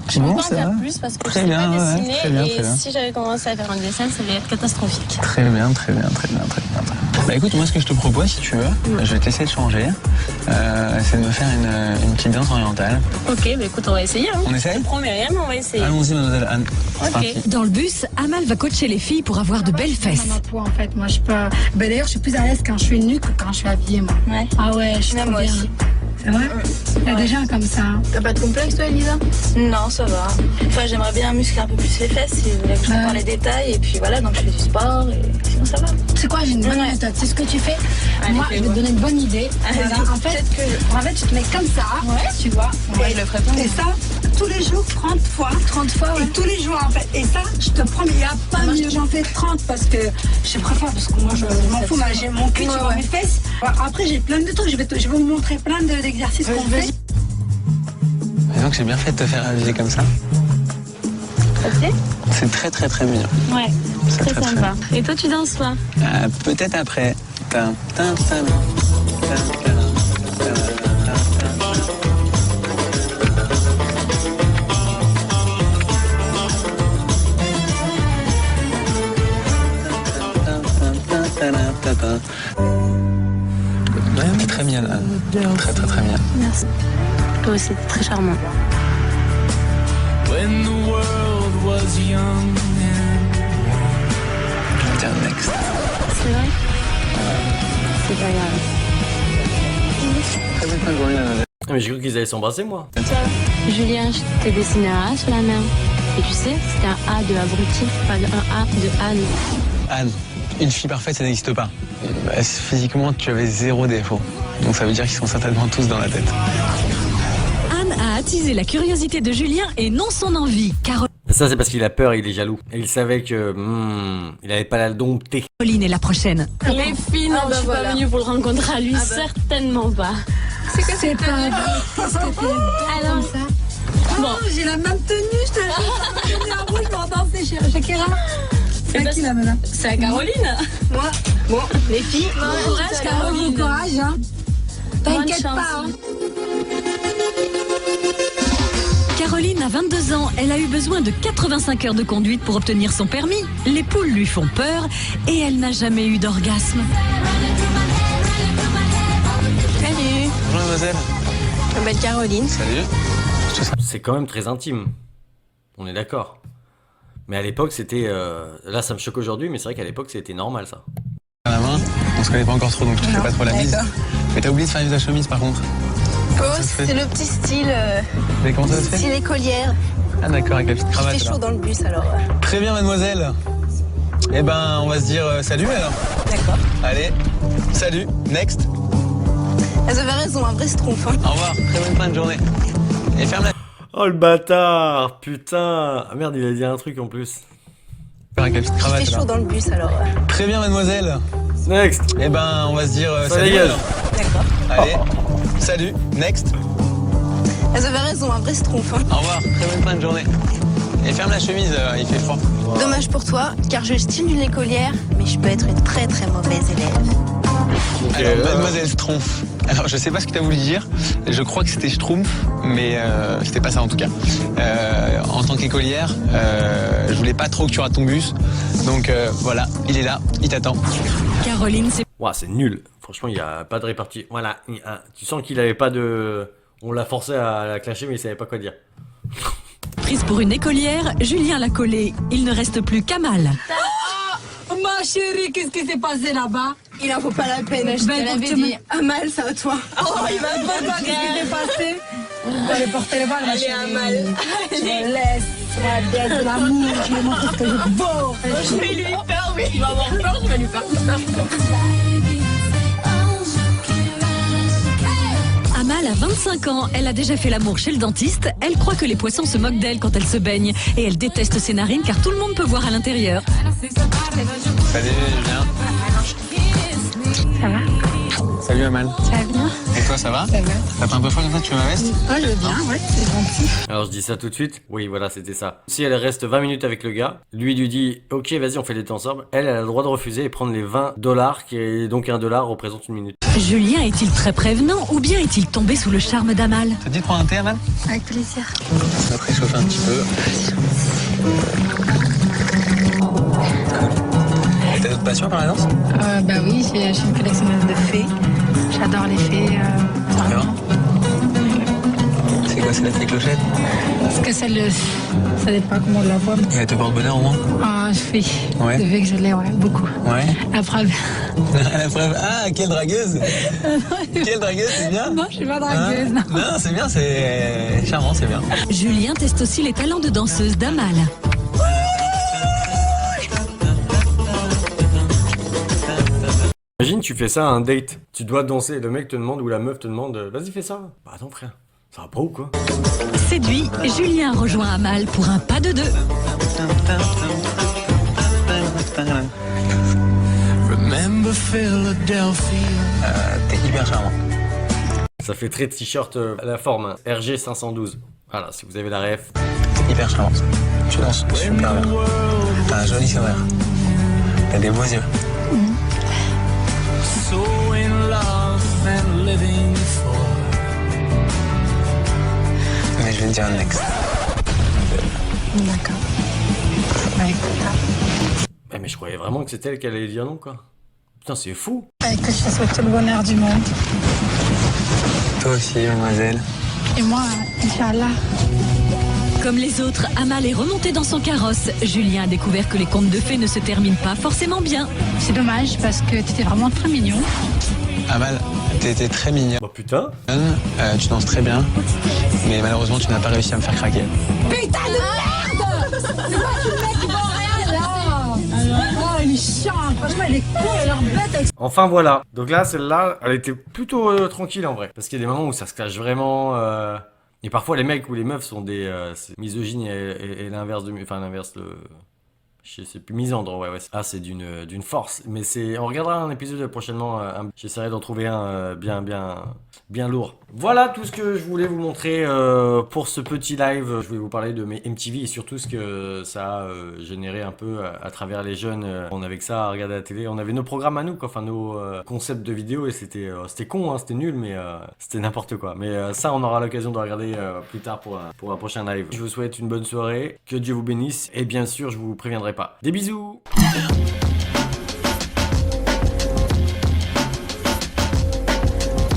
Je peux Bon, pas en ça dire va. plus parce que Très je sais bien, pas ouais, dessiner très bien, et très bien. si j'avais commencé à faire un dessin, ça allait être catastrophique. Très bien, très bien, très bien, très bien. Bah écoute, moi ce que je te propose, si tu veux, je vais t'essayer de changer. C'est de me faire une petite danse orientale. Ok, bah écoute, on va essayer. Hein. On essaye? Je te promets rien, mais on va essayer. Allons-y, mademoiselle Anne. C'est parti. Dans le bus, Amal va coacher les filles pour avoir de belles fesses. Ma poids, en fait, moi je peux. Bah, d'ailleurs, je suis plus à l'aise quand je suis nue que quand je suis habillée, moi. Ouais. Ah ouais, je suis trop Moi bien. aussi. C'est vrai? Il y a des gens comme ça. T'as pas de complexe, toi, Elisa? Non, ça va. Enfin, j'aimerais bien muscler un peu plus les fesses si vous voulez que je vous parle les détails. Et puis voilà, donc je fais du sport et sinon ça va. C'est quoi, j'ai une bonne méthode. C'est ce que tu fais. Allez, Moi, je vais te donner une bonne idée. Voilà, en fait, tu te mets comme ça, tu vois. Ouais, il le ferait pas. Et ça, tous les jours, 30 fois. 30 fois, ouais. Et tous les jours, en fait. Et ça, je te promets, il n'y a pas mieux. J'en fais 30 parce que je préfère, parce que moi, je m'en fous, mais j'ai mon cul sur mes fesses. Après, j'ai plein de trucs. Je vais vous montrer plein d'exercices qu'on fait. Et donc j'ai bien fait de te faire aviser comme ça. Ok. C'est très très très mignon. Ouais, C'est très très, très sympa. Et toi, tu danses pas? Peut-être après. Tin, tin, tin, tin, tin. T'es très bien, Anne. Très très très bien. Merci. Toi aussi, t'es très charmant. When the world was young Je vais dire next. C'est vrai? C'est pas grave. Très bien journée, mademoiselle. Ah, mais j'ai cru qu'ils allaient s'embrasser, moi. Julien, je t'ai dessiné un A sur la main. Et tu sais, c'était un A de abruti, pas un A de Anne. Anne, une fille parfaite, ça n'existe pas. Physiquement, tu avais 0 défaut. Donc ça veut dire qu'ils sont certainement tous dans la tête. Anne a attisé la curiosité de Julien et non son envie, car Ça, c'est parce qu'il a peur et il est jaloux. Et il savait que il avait pas la dompter. Caroline est la prochaine. Les filles, non, je suis pas venue pour le rencontrer à lui, certainement pas. C'est quoi cette tenue? Qu'est-ce que t'es Alors, ça? Bon, j'ai la même tenue, je te jure. Tenue en rouge pour danser chez Shakira. C'est à qui là maintenant? c'est à Caroline. Moi. Bon, les filles, bon courage, Caroline. Bon courage, hein. T'inquiète pas, hein. Caroline a 22 ans, elle a eu besoin de 85 heures de conduite pour obtenir son permis. Les poules lui font peur et elle n'a jamais eu d'orgasme. Salut. Bonjour mademoiselle. Je m'appelle Caroline. Salut. C'est quand même très intime. On est d'accord. Mais à l'époque, c'était... Là, ça me choque aujourd'hui, mais c'est vrai qu'à l'époque, c'était normal, ça. À la main, on se connaît pas encore trop, donc je te fais pas trop la bise. d'accord. Mais t'as oublié de faire ta chemise par contre. Oh, ça se fait c'est le petit style, Mais comment ça se fait style écolière. Ah d'accord, avec la petite Il cravate. fait chaud alors. dans le bus alors. Très bien mademoiselle. Eh ben, on va se dire salut alors. D'accord. Allez, salut, next. Elles avaient raison, un vrai schtroumpf. Hein. Au revoir, très bonne fin de journée. Et ferme la... Oh, le bâtard. Putain. Ah merde, il a dit un truc en plus. Avec la petite Il cravate. fait chaud alors. dans le bus alors. Très bien mademoiselle. Next. Eh ben, on va se dire Ça salut dégage. alors. D'accord. Allez, salut, next. Elles avaient raison, un vrai schtroumpf. Hein. Au revoir, très bonne fin de journée. Et ferme la chemise, il fait froid. Dommage pour toi, car j'ai le style d'une écolière, mais je peux être une très très mauvaise élève. Alors, mademoiselle Schtroumpf. Alors, je sais pas ce que tu as voulu dire. Je crois que c'était Schtroumpf, mais c'était pas ça en tout cas. En tant qu'écolière, je voulais pas trop que tu rates ton bus. Donc voilà, il est là, il t'attend. Caroline, c'est Ouah, c'est nul. Franchement, il n'y a pas de répartie. Voilà. Tu sens qu'il avait pas de... On l'a forcé à la clasher, mais il savait pas quoi dire. prise pour une écolière, Julien l'a collée. Il ne reste plus qu'Amal. Oh, ma chérie, qu'est-ce qui s'est passé là-bas? Il en faut pas la peine, je te Ben, l'avais tu dit. Amal, c'est à toi. Oh, il va te voir, qu'est-ce qui s'est passé? Allez, porter les balles, ma Allez, chérie. Amal. Je me laisse, ma bête de l'amour, je vais montrer ce que je vaux. Je vais lui faire, oui, il va avoir peur, je vais lui faire ça. Amal a 25 ans, elle a déjà fait l'amour chez le dentiste. Elle croit que les poissons se moquent d'elle quand elle se baigne. Et elle déteste ses narines car tout le monde peut voir à l'intérieur. Salut, Julien. Ça va? Salut, Amal. Ça va bien? Et toi, ça va? Ça va. T'as pas un peu froid comme ça, tu veux ma veste? Oh, je veux bien, ouais, c'est gentil. Alors, je dis ça tout de suite. Oui, voilà, c'était ça. Si elle reste 20 minutes avec le gars, lui dit « Ok, vas-y, on fait l'été ensemble », elle a le droit de refuser et prendre les $20, qui est donc $1 représente une minute. Julien est-il très prévenant ou bien est-il tombé sous le charme d'Amal? Ça te dit de prendre un thé, Amal? Avec plaisir. On va préchauffer un petit peu. T'as d'autres passions par la danse? Bah oui, je suis une collectionneuse de fées. J'adore les fées. Vraiment? C'est quoi, c'est la fée clochette? Parce que ça dépend comment on la voit. Mais elle te porte bonheur au moins? Ah, fée. Ouais. De fées que je l'ai, ouais, beaucoup. Ouais. La preuve. La preuve. Ah, quelle dragueuse! Quelle dragueuse, c'est bien? Non, je suis pas dragueuse, Hein? non. Non, c'est bien, c'est charmant, c'est bien. Julien teste aussi les talents de danseuse d'Amal. Imagine, tu fais ça à un date. Tu dois danser, le mec te demande ou la meuf te demande « Vas-y, fais ça ». Bah attends, frère, ça va pas ou quoi? Séduit, Julien rejoint Amal pour un pas de deux. T'es hyper charmant. Ça fait très t-shirt à la forme, hein. RG 512. Voilà, si vous avez la ref. T'es hyper charmante. Tu danses super bien. T'as un joli sourire. T'as des beaux yeux. Mais je vais te dire un next. D'accord. Bah écoute, Mais je croyais vraiment que c'était elle qui allait dire non, quoi. Putain, c'est fou. que je te souhaite tout le bonheur du monde. Toi aussi, mademoiselle. Et moi, Inch'Allah. Comme les autres, Amal est remontée dans son carrosse. Julien a découvert que les contes de fées ne se terminent pas forcément bien. C'est dommage parce que t'étais vraiment très mignon. Amal, t'étais très mignonne. Oh putain. Tu danses très bien. Mais malheureusement, tu n'as pas réussi à me faire craquer. Putain de merde! C'est quoi ce mec qui vend rien là? Oh, il est chiant, franchement, il est con, il a l'air bête avec... Enfin voilà. Donc là, celle-là, elle était plutôt tranquille en vrai. Parce qu'il y a des moments où ça se cache vraiment. Et parfois les mecs ou les meufs sont des misogynes et l'inverse de, enfin l'inverse je sais plus, misandre, ouais. Ah, c'est d'une force. Mais on regardera un épisode prochainement. J'essaierai d'en trouver un bien lourd. Voilà tout ce que je voulais vous montrer pour ce petit live. Je voulais vous parler de mes MTV et surtout ce que ça a généré un peu à travers les jeunes. On avait que ça à regarder à la télé. On avait nos programmes à nous, quoi. Enfin, nos concepts de vidéos et c'était con, hein, c'était nul, mais c'était n'importe quoi. Mais ça, on aura l'occasion de regarder plus tard pour un prochain live. Je vous souhaite une bonne soirée. Que Dieu vous bénisse. Et bien sûr, je vous préviendrai pas. Des bisous!